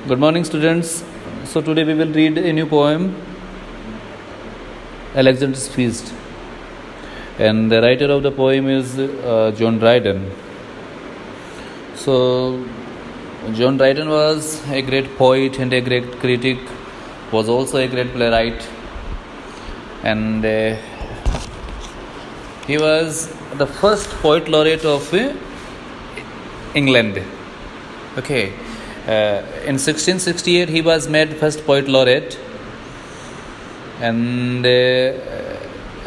Good morning, students. So today we will read a new poem, Alexander's Feast, and the writer of the poem is John Dryden. So John Dryden was a great poet and a great critic, was also a great playwright, and he was the first poet laureate of England. Okay. In 1668 he was made first poet laureate, and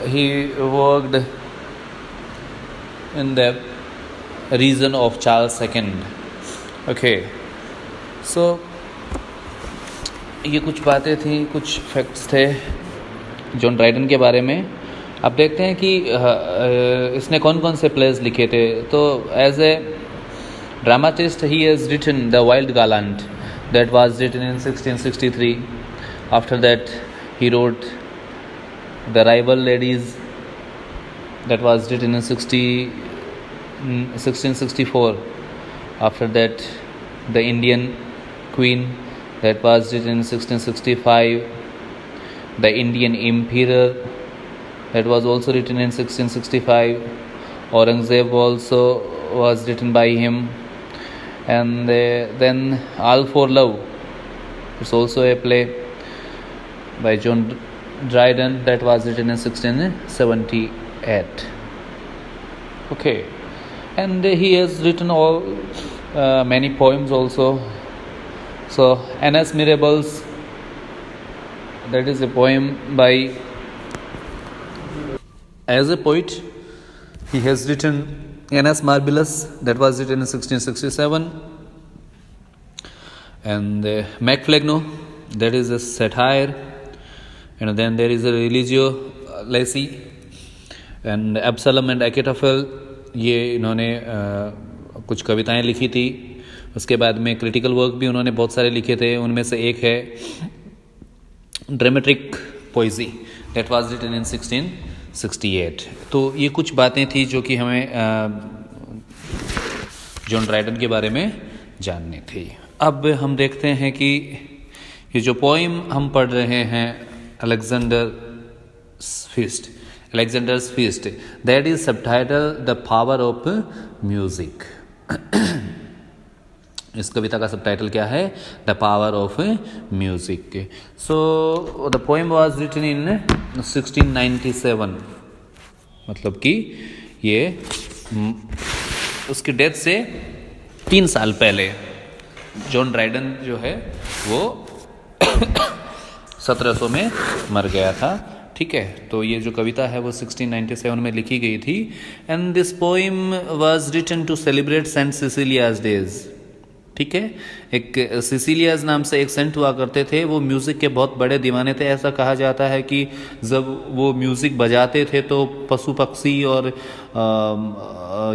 he worked in the region of Charles II. Okay, so ये कुछ बातें थी, कुछ facts थे John Dryden के बारे में. अब देखते हैं कि इसने कौन कौन से प्लेस लिखे थे. तो as a dramatist, he has written The Wild Gallant, that was written in 1663. After that, he wrote The Rival Ladies, that was written in 1664. After that, The Indian Queen, that was written in 1665. The Indian Emperor, that was also written in 1665. Aurangzeb also was written by him. And then All for Love, it's also a play by John Dryden, that was written in 1678. Okay, and he has written all many poems also. So Annus Mirabilis, that is a poem by, as a poet he has written Annus Mirabilis, that was written in 1667. And Macflegno, that is a satire. And then there is a Religio Lacey and Absalom and Achitophel. ये इन्होंने कुछ कविताएं लिखी थी. उसके बाद में critical work भी उन्होंने बहुत सारे लिखे थे. उनमें से एक है dramatic poesy, that was written in 1668. तो ये कुछ बातें थी जो कि हमें जॉन ड्राइडन के बारे में जाननी थी. अब हम देखते हैं कि ये जो पोइम हम पढ़ रहे हैं, Alexander's Feast, that is subtitle The Power of Music. इस कविता का सबटाइटल क्या है? The power of music. So the poem was written in 1697, मतलब कि ये उसकी डेथ से 3 साल पहले जॉन ड्राइडन जो है वो 1700 में मर गया था. ठीक है, तो ये जो कविता है वो 1697 में लिखी गई थी. And this poem was written to celebrate Saint Cecilia's days. ठीक है, एक सिसिलियाज नाम से एक सेंट हुआ करते थे. वो म्यूज़िक के बहुत बड़े दीवाने थे. ऐसा कहा जाता है कि जब वो म्यूज़िक बजाते थे तो पशु पक्षी और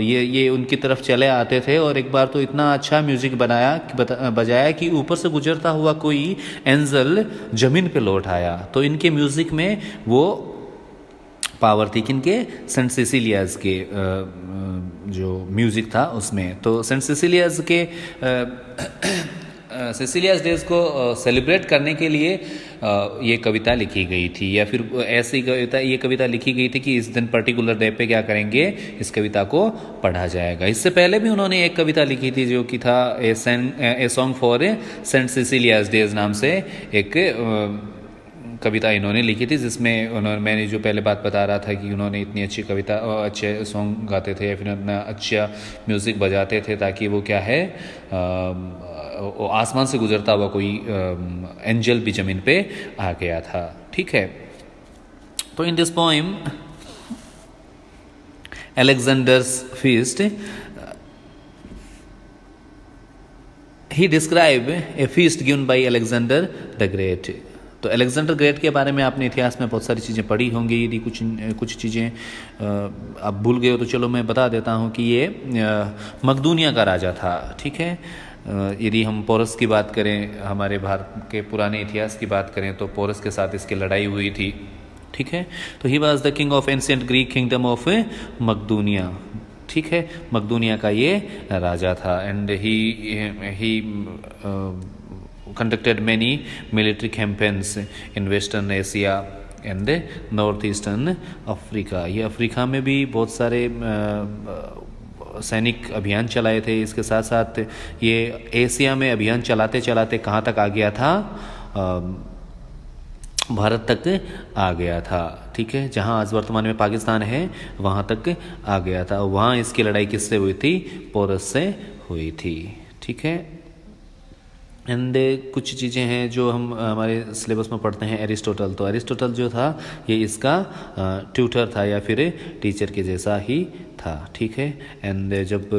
ये उनकी तरफ चले आते थे. और एक बार तो इतना अच्छा म्यूज़िक बजाया कि ऊपर से गुजरता हुआ कोई एंजल ज़मीन पे लौट आया. तो इनके म्यूज़िक में वो पावर थी. किनके? सेंट सिसिलियाज के जो म्यूज़िक था उसमें. तो सेंट सिसिलियाज के सिसिलियाज डेज को सेलिब्रेट करने के लिए ये कविता लिखी गई थी, या फिर ऐसी ये कविता लिखी गई थी कि इस दिन पर्टिकुलर डे पे क्या करेंगे, इस कविता को पढ़ा जाएगा. इससे पहले भी उन्होंने एक कविता लिखी थी जो कि था a song for Saint Cecilia's days नाम से एक कविता इन्होंने लिखी थी, जिसमें मैंने जो पहले बात बता रहा था कि उन्होंने इतनी अच्छी कविता और अच्छे सॉन्ग गाते थे या फिर इतना अच्छा म्यूज़िक बजाते थे ताकि वो क्या है आसमान से गुजरता हुआ कोई एंजल भी ज़मीन पे आ गया था. ठीक है, तो in this poem Alexander's Feast, he described a feast given by Alexander the Great. तो अलेक्जेंडर ग्रेट के बारे में आपने इतिहास में बहुत सारी चीज़ें पढ़ी होंगी. यदि कुछ चीज़ें आप भूल गए हो तो चलो मैं बता देता हूँ कि ये मकदूनिया का राजा था. ठीक है, यदि हम पोरस की बात करें, हमारे भारत के पुराने इतिहास की बात करें तो पोरस के साथ इसकी लड़ाई हुई थी. ठीक है, तो he was the king of ancient Greek kingdom of मकदूनिया. ठीक है, मकदूनिया का ये राजा था. And he conducted many military campaigns in Western Asia and North Eastern Africa। ये अफ्रीका में भी बहुत सारे सैनिक अभियान चलाए थे। इसके साथ साथ ये एशिया में अभियान चलाते चलाते कहाँ तक आ गया था, भारत तक आ गया था। ठीक है, जहाँ आज वर्तमान में पाकिस्तान है वहाँ तक आ गया था। वहाँ इसकी लड़ाई किससे हुई थी, पोरस से हुई थी। ठीक है, एंड कुछ चीज़ें हैं जो हम हमारे सिलेबस में पढ़ते हैं। एरिस्टोटल, तो एरिस्टोटल जो था ये इसका ट्यूटर था या फिर टीचर के जैसा ही था। ठीक है, एंड जब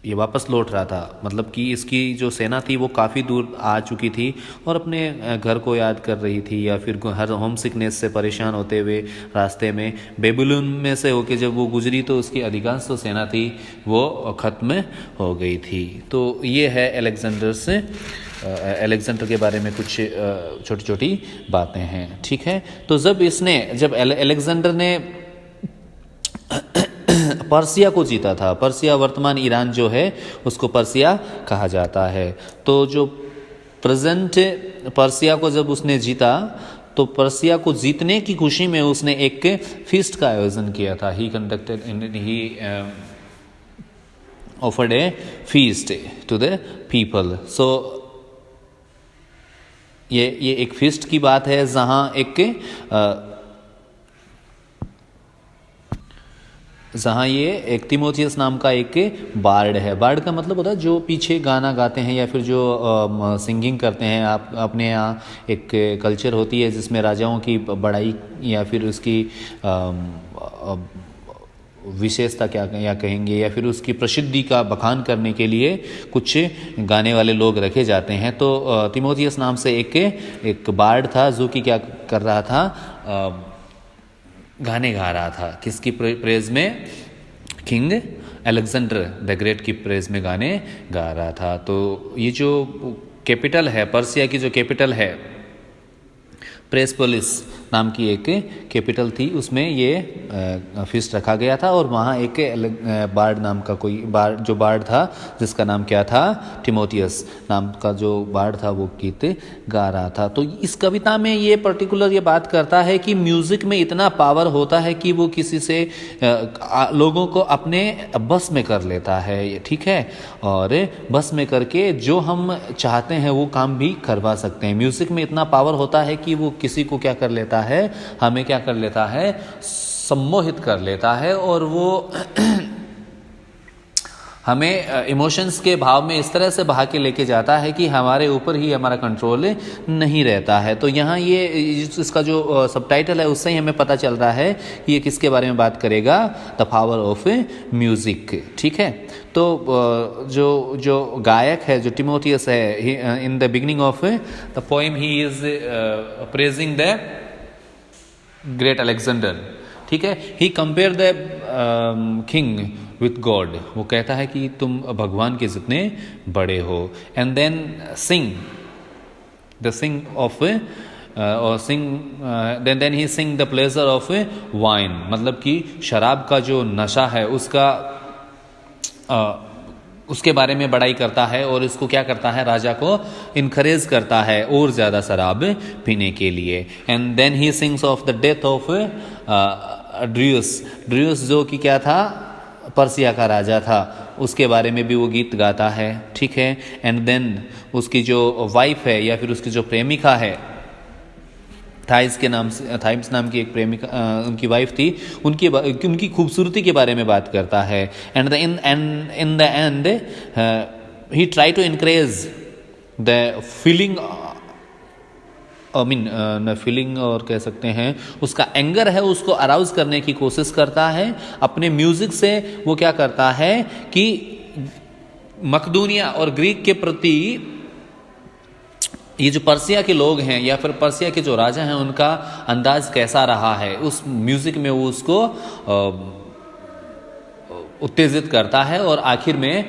ये वापस लौट रहा था, मतलब कि इसकी जो सेना थी वो काफ़ी दूर आ चुकी थी और अपने घर को याद कर रही थी या फिर हर होम सिकनेस से परेशान होते हुए रास्ते में बेबीलोन में से होके जब वो गुजरी तो उसकी अधिकांश जो सेना थी वो ख़त्म हो गई थी। तो ये है अलेक्जेंडर के बारे में कुछ छोटी छोटी बातें हैं। ठीक है, तो जब अलेक्जेंडर ने पर्सिया को जीता था, पर्सिया वर्तमान ईरान जो है उसको पर्सिया कहा जाता है। तो जो प्रेजेंट पर्सिया को जब उसने जीता तो पर्सिया को जीतने की खुशी में उसने एक फीस्ट का आयोजन किया था। He offered a feast to the people. So ये एक फीस्ट की बात है जहाँ ये एक तिमोथियस नाम का एक बार्ड है। बार्ड का मतलब होता है जो पीछे गाना गाते हैं या फिर जो सिंगिंग करते हैं। आप अपने यहाँ एक कल्चर होती है जिसमें राजाओं की बड़ाई या फिर उसकी विशेषता क्या कहेंगे या फिर उसकी प्रसिद्धि का बखान करने के लिए कुछ गाने वाले लोग रखे जाते हैं। तो तिमोथियस नाम से एक बार्ड था जो कि क्या कर रहा था, गाने गा रहा था। किसकी प्रेज में, किंग अलेक्जेंडर द ग्रेट की प्रेज में गाने गा रहा था। तो ये जो कैपिटल है, पर्सिया की जो कैपिटल है प्रेस्पोलिस नाम की एक कैपिटल थी, उसमें ये फीस्ट रखा गया था और वहाँ एक बार्ड नाम का जो बार्ड था जिसका नाम क्या था, तिमोथियस नाम का जो बार्ड था वो गीत गा रहा था। तो इस कविता में ये पर्टिकुलर ये बात करता है कि म्यूज़िक में इतना पावर होता है कि वो किसी से लोगों को अपने बस में कर लेता है। ठीक है, और बस में करके जो हम चाहते हैं वो काम भी करवा सकते हैं। म्यूज़िक में इतना पावर होता है कि वो किसी को क्या कर लेता है, हमें क्या कर लेता है, सम्मोहित कर लेता है और वो हमें इमोशंस के भाव में इस तरह से बहा के लेके जाता है कि हमारे ऊपर ही हमारा कंट्रोल नहीं रहता है। तो यहाँ ये इसका जो सबटाइटल है उससे ही हमें पता चल रहा है कि ये किसके बारे में बात करेगा, द पावर ऑफ म्यूजिक। ठीक है, तो जो गायक है, जो तिमोथियस है, in the beginning of the poem he is praising the great Alexander. ठीक है, he compare the king with God. वो कहता है कि तुम भगवान के जितने बड़े हो। And then then he sing the pleasure of wine, मतलब कि शराब का जो नशा है उसके बारे में बड़ाई करता है और इसको क्या करता है, राजा को इनकरेज करता है और ज़्यादा शराब पीने के लिए। And then he sings of the death of Darius जो कि क्या था, पर्सिया का राजा था, उसके बारे में भी वो गीत गाता है। ठीक है, एंड देन उसकी जो वाइफ है या फिर उसकी जो प्रेमिका है, थाइम्स नाम की एक प्रेमिका उनकी वाइफ थी, उनकी खूबसूरती के बारे में बात करता है। And in the end he try to encourage the feeling और कह सकते हैं उसका एंगर है, उसको अराउज करने की कोशिश करता है अपने म्यूजिक से। वो क्या करता है कि मकदूनिया और ग्रीक के प्रति ये जो पर्सिया के लोग हैं या फिर पर्सिया के जो राजा हैं उनका अंदाज कैसा रहा है, उस म्यूजिक में वो उसको उत्तेजित करता है। और आखिर में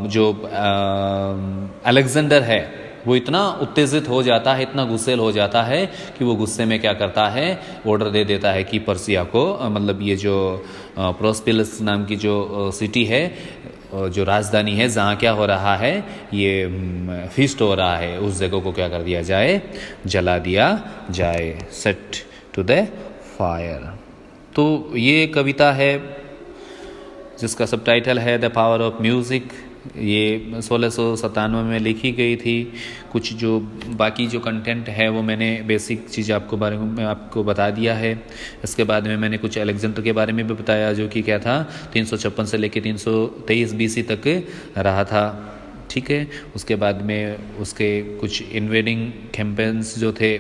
जो अलेक्जेंडर है वो इतना उत्तेजित हो जाता है, इतना गुस्सेल हो जाता है कि वो गुस्से में क्या करता है, ऑर्डर दे देता है कि पर्सिया को, मतलब ये जो प्रोस्पिलस नाम की जो सिटी है जो राजधानी है जहाँ क्या हो रहा है, ये फीस्ट हो रहा है, उस जगह को क्या कर दिया जाए, जला दिया जाए, सेट टू द फायर। तो ये कविता है जिसका सबटाइटल है द पावर ऑफ म्यूज़िक। ये 1697 में लिखी गई थी। कुछ जो बाकी जो कंटेंट है वो मैंने बेसिक चीज़ आपको बारे में आपको बता दिया है। इसके बाद में मैंने कुछ अलेक्जेंडर के बारे में भी बताया, जो कि क्या था 356 से लेकर 323 BC तक रहा था। ठीक है, उसके बाद में उसके कुछ इन्वेडिंग कैंपेन्स जो थे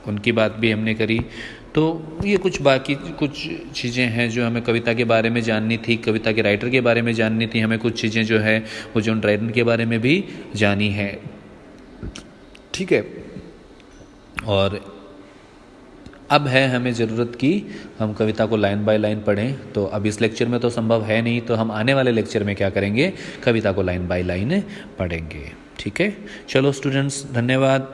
उनकी बात भी हमने करी। तो ये कुछ बाकी कुछ चीज़ें हैं जो हमें कविता के बारे में जाननी थी, कविता के राइटर के बारे में जाननी थी। हमें कुछ चीज़ें जो है वो जॉन ड्रायडन के बारे में भी जानी है। ठीक है, और अब है हमें ज़रूरत की हम कविता को लाइन बाय लाइन पढ़ें। तो अब इस लेक्चर में तो संभव है नहीं, तो हम आने वाले लेक्चर में क्या करेंगे, कविता को लाइन बाय लाइन पढ़ेंगे। ठीक है, चलो स्टूडेंट्स, धन्यवाद।